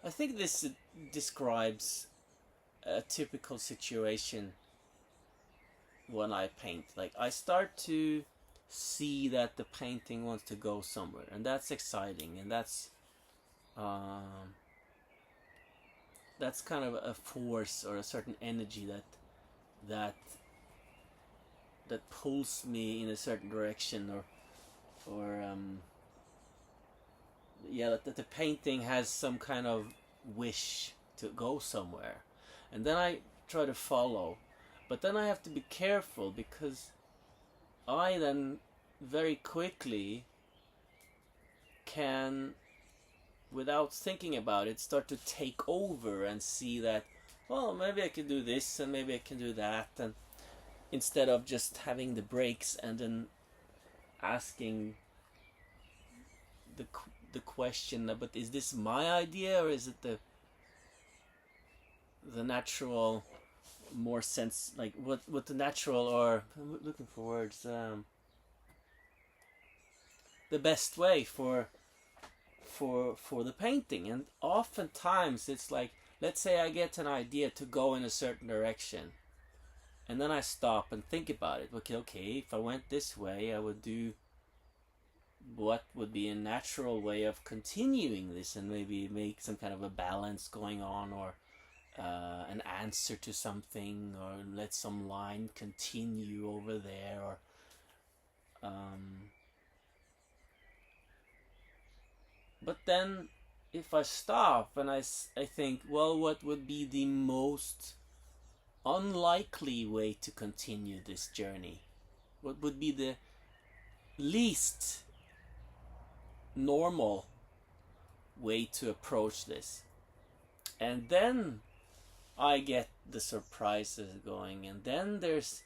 I think this describes a typical situation when I paint. Like, I start to see that the painting wants to go somewhere, and that's exciting, and um, that's kind of a force or a certain energy that that pulls me in a certain direction, or yeah, that the painting has some kind of wish to go somewhere, and then I try to follow, but then I have to be careful because I then very quickly can, without thinking about it, start to take over and see that, well, maybe I can do this and maybe I can do that, and instead of just having the breaks and then asking the the question, but is this my idea or is it the natural, more sense, like what the natural, or I'm looking for words, the best way for the painting. And oftentimes it's like, let's say I get an idea to go in a certain direction, and then I stop and think about it. Okay, if I went this way, I would do what would be a natural way of continuing this, and maybe make some kind of a balance going on, or an answer to something, or let some line continue over there, or but then if I stop and I think, well, what would be the most unlikely way to continue this journey? What would be the least normal way to approach this? And then I get the surprises going, and then there's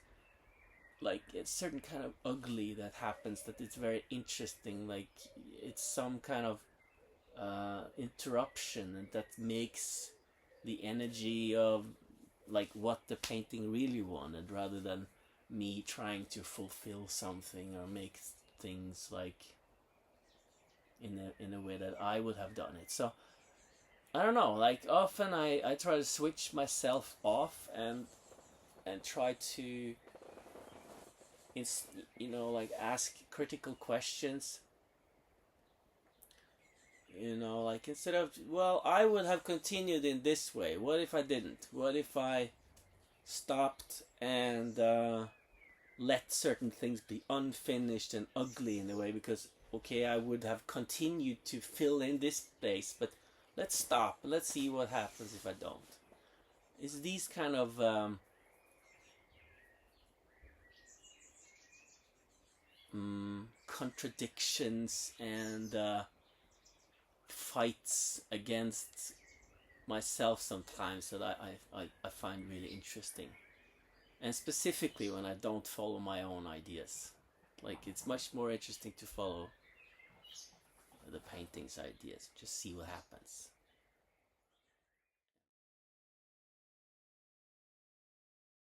like a certain kind of ugly that happens, that it's very interesting. Like, it's some kind of interruption, and that makes the energy of like what the painting really wanted, rather than me trying to fulfill something or make things like in a way that I would have done it. So I don't know, like often I try to switch myself off and try to like ask critical questions. Like, instead of, well, I would have continued in this way, what if I didn't? What if I stopped and let certain things be unfinished and ugly in a way? Because, okay, I would have continued to fill in this space, but let's stop. Let's see what happens if I don't. It's these kind of contradictions and fights against myself sometimes that I find really interesting. And specifically when I don't follow my own ideas. Like, it's much more interesting to follow the painting's ideas. Just see what happens.